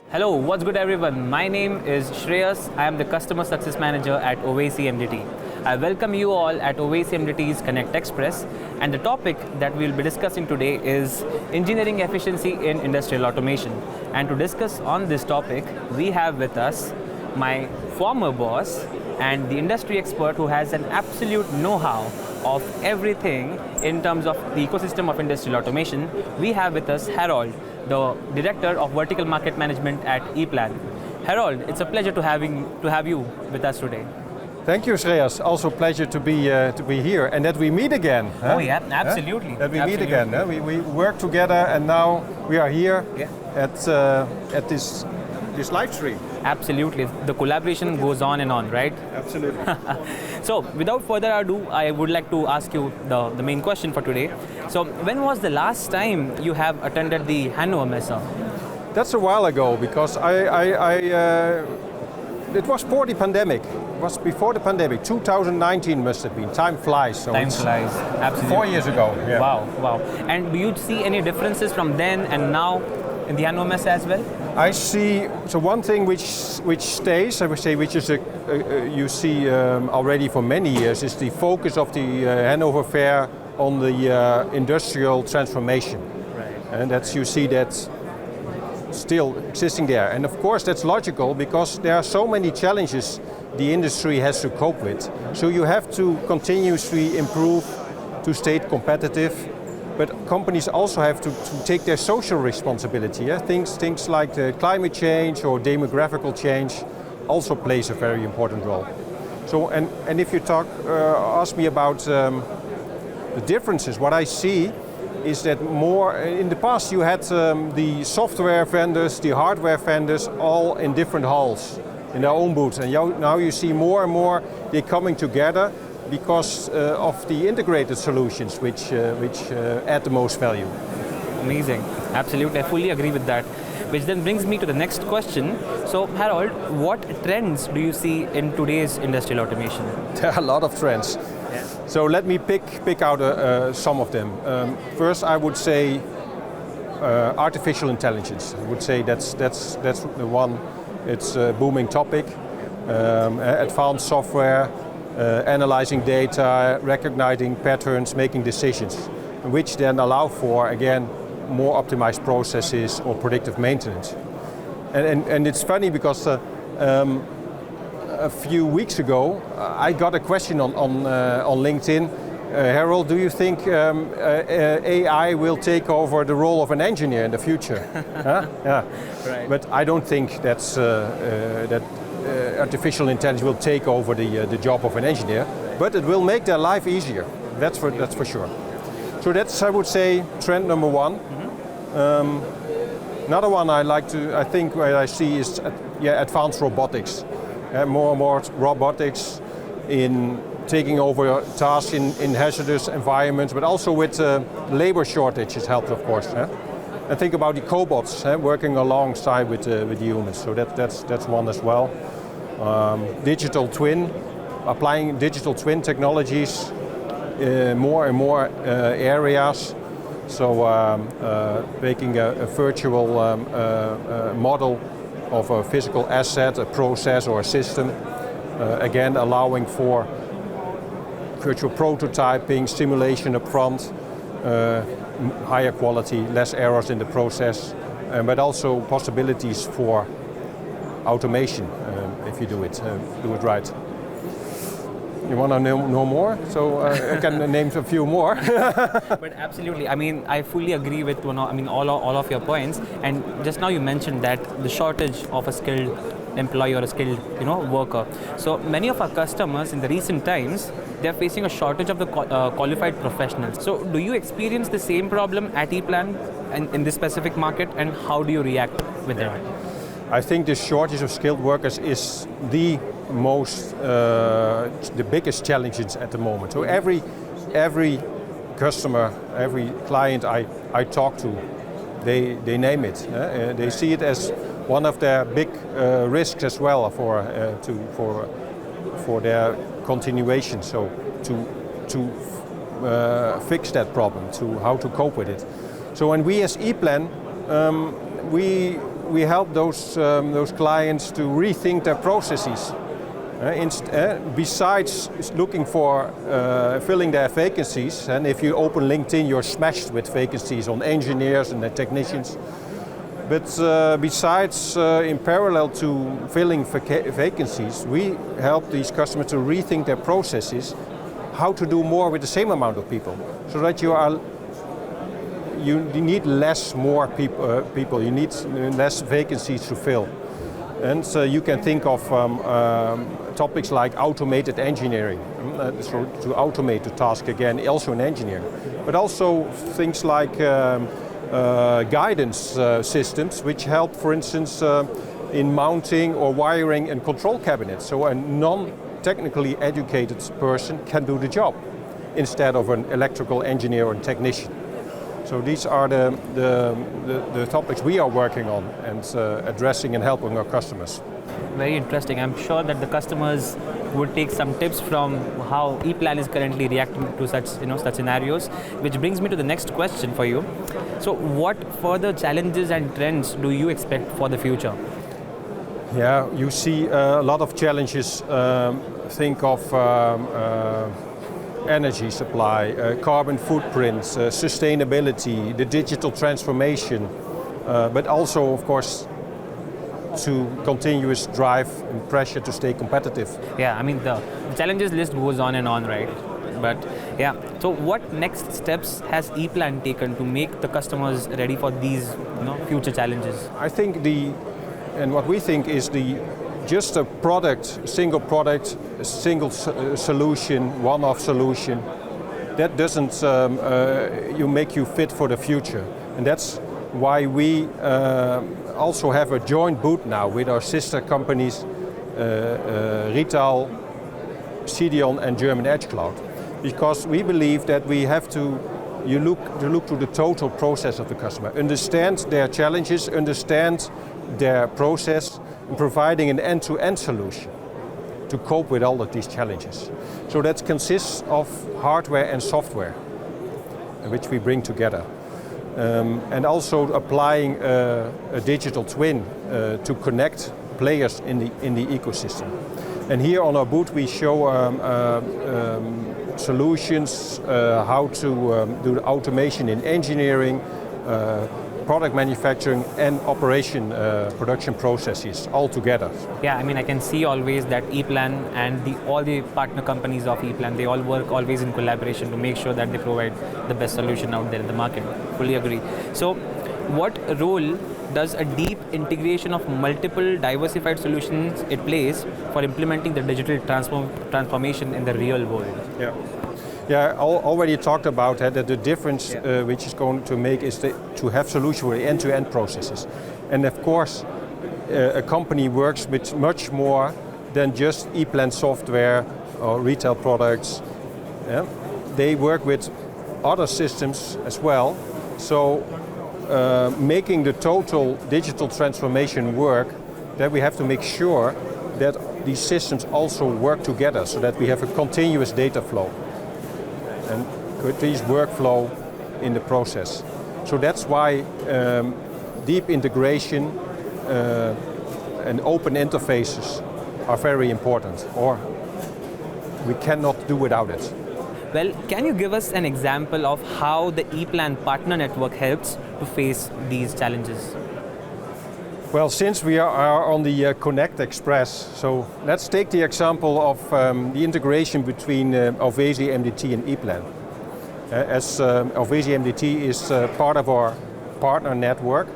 Hello, what's good everyone? My name is Shreyas. I am the Customer Success Manager at OAC MDT. I welcome you all at OAC MDT's Connect Express, and the topic that we'll be discussing today is engineering efficiency in industrial automation. And to discuss on this topic, we have with us my former boss and the industry expert who has an absolute know-how of everything in terms of the ecosystem of industrial automation. We have with us Harold, the Director of Vertical Market Management at EPLAN. Harold, it's a pleasure to have you with us today. Thank you, Shreyas. Also, pleasure to be here and that we meet again. Huh? Oh yeah, absolutely. That we meet again. Huh? We work together, and now we are here at this live stream. Absolutely. The collaboration goes on and on, right? Absolutely. So, without further ado, I would like to ask you the main question for today. So, when was the last time you have attended the Hannover Messe? That's a while ago, because it was before the pandemic. It was before the pandemic. 2019 must have been. Time flies. So Time flies. Absolutely. 4 years ago. Yeah. Wow. And do you see any differences from then and now in the Hannover Messe as well? I see. So one thing which stays, I would say, which is you see already for many years, is the focus of the Hannover Fair on the industrial transformation. Right. And you see that still existing there. And of course that's logical, because there are so many challenges the industry has to cope with. So you have to continuously improve to stay competitive. But companies also have to take their social responsibility. Yeah? Things like climate change or demographical change also plays a very important role. So, and if you ask me about the differences, what I see is that more in the past you had the software vendors, the hardware vendors, all in different halls in their own booths, and now you see more and more they coming together, because of the integrated solutions which add the most value. Amazing. Absolutely, I fully agree with that. Which then brings me to the next question. So Harold, what trends do you see in today's industrial automation? There are a lot of trends. Yeah. So let me pick out some of them. First, I would say artificial intelligence. I would say that's the one. It's a booming topic. Advanced software. Analyzing data, recognizing patterns, making decisions, which then allow for, again, more optimized processes or predictive maintenance. And it's funny, because a few weeks ago I got a question on LinkedIn. Harold, do you think AI will take over the role of an engineer in the future? Huh? Yeah. Right. But I don't think that's that. Artificial intelligence will take over the job of an engineer, but it will make their life easier. That's for sure. So that's, I would say, trend number one. Mm-hmm. Another one I think I see is advanced robotics. More and more robotics in taking over tasks in hazardous environments, but also with labor shortages helps, of course. And think about the cobots working alongside with humans. So that's one as well. Digital twin, applying digital twin technologies more and more areas. So making a virtual model of a physical asset, a process or a system. Again, allowing for virtual prototyping, simulation up front, higher quality, less errors in the process, but also possibilities for automation if you do it right. You want to know more? So I can name a few more. But absolutely, I mean, I fully agree with all of your points. And just now you mentioned that the shortage of a skilled employee or a skilled worker. So many of our customers in the recent times, they are facing a shortage of the qualified professionals. So do you experience the same problem at EPLAN in this specific market, and how do you react with that? I think the shortage of skilled workers is the biggest challenges at the moment. So every customer, every client I talk to, they name it. They see it as one of their big risks as well for their continuation. So to fix that problem, to how to cope with it. So when we as EPLAN, we help those clients to rethink their processes. Besides looking for filling their vacancies, and if you open LinkedIn, you're smashed with vacancies on engineers and the technicians. But besides, in parallel to filling vacancies, we help these customers to rethink their processes, how to do more with the same amount of people, so that you need more people, you need less vacancies to fill. And so you can think of topics like automated engineering, so to automate the task again, also in engineering, but also things like guidance systems, which help, for instance, in mounting or wiring and control cabinets. So a non-technically educated person can do the job instead of an electrical engineer or technician. So these are the topics we are working on and addressing and helping our customers. Very interesting. I'm sure that the customers would take some tips from how EPLAN is currently reacting to such scenarios, which brings me to the next question for you. So what further challenges and trends do you expect for the future? Yeah, you see a lot of challenges. Think of energy supply, carbon footprints, sustainability, the digital transformation, but also, of course, to continuous drive and pressure to stay competitive. Yeah, I mean the challenges list goes on and on, right? But yeah, so what next steps has EPLAN taken to make the customers ready for these future challenges? I think what we think is just a single product, a single solution, one-off solution, that doesn't make you fit for the future. And that's why we also have a joint booth now with our sister companies, Rital, CDON and German Edge Cloud. Because we believe that we have to look to the total process of the customer, understand their challenges, understand their process, and providing an end-to-end solution to cope with all of these challenges. So that consists of hardware and software, which we bring together. And also applying a digital twin to connect players in the ecosystem. And here on our booth we show solutions, how to do the automation in engineering, product manufacturing and production processes all together. Yeah, I mean I can see always that EPLAN and all the partner companies of EPLAN, they all work always in collaboration to make sure that they provide the best solution out there in the market. Fully agree. So what role does a deep integration of multiple diversified solutions it plays for implementing the digital transformation in the real world? Yeah, I already talked about that the difference which is going to make is to have solutions with end-to-end processes. And of course, a company works with much more than just EPLAN software or retail products. Yeah? They work with other systems as well. So making the total digital transformation work, that we have to make sure that these systems also work together so that we have a continuous data flow and continuous workflow in the process. So that's why deep integration and open interfaces are very important, or we cannot do without it. Well, can you give us an example of how the EPLAN partner network helps to face these challenges? Well, since we are on the Connect Express, so let's take the example of the integration between Ovesi MDT and EPLAN. As Ovesi MDT is part of our partner network,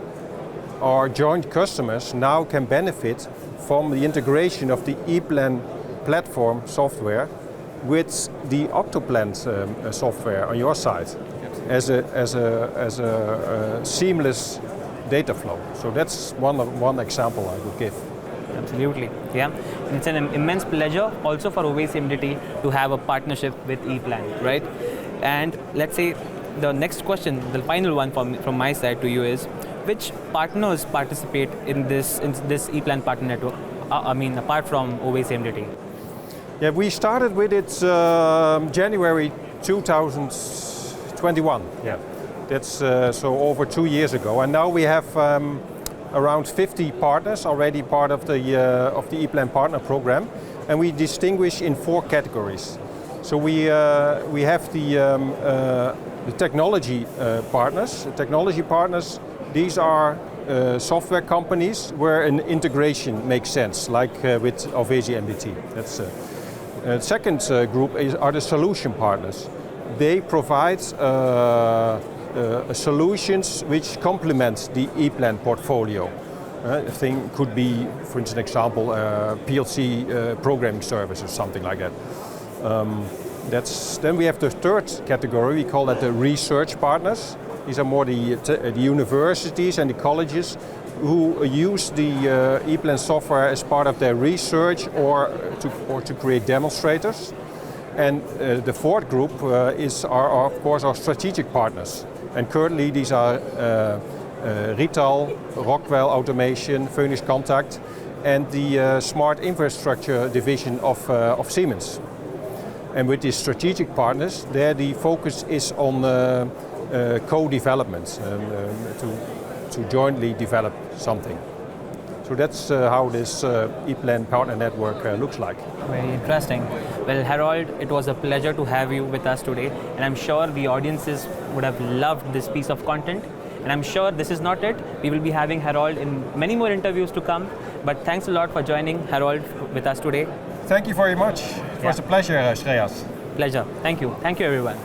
our joint customers now can benefit from the integration of the EPLAN platform software with the Octoplan software on your side as a seamless data flow. So that's one example I would give. Absolutely, yeah. It's an immense pleasure also for Ovesi MDT to have a partnership with EPLAN, right? And let's say the next question, the final one from my side to you is, which partners participate in this EPLAN partner network? I mean, apart from Ovesi MDT. Yeah, we started with it January 2021. Yeah, that's so over 2 years ago, and now we have around 50 partners already part of the EPLAN partner program, and we distinguish in 4 categories. So we have the technology partners. The technology partners, these are software companies where an integration makes sense, like with Ovesi MDT. That's second group are the solution partners. They provide solutions which complement the EPLAN portfolio. A thing could be, for instance, an example, PLC programming service or something like that. Then we have the third category. We call that the research partners. These are more the universities and the colleges who use the EPLAN software as part of their research or to create demonstrators. And the fourth group are of course our strategic partners. And currently these are Rital, Rockwell Automation, Phoenix Contact, and the smart infrastructure division of Siemens. And with these strategic partners, there the focus is on co-development to jointly develop something. So that's how this EPLAN partner network looks like. Very interesting. Well, Harold, it was a pleasure to have you with us today, and I'm sure the audiences would have loved this piece of content. And I'm sure this is not it. We will be having Harold in many more interviews to come. But thanks a lot for joining Harold with us today. Thank you very much. It was a pleasure, Shreyas. Pleasure. Thank you. Thank you, everyone.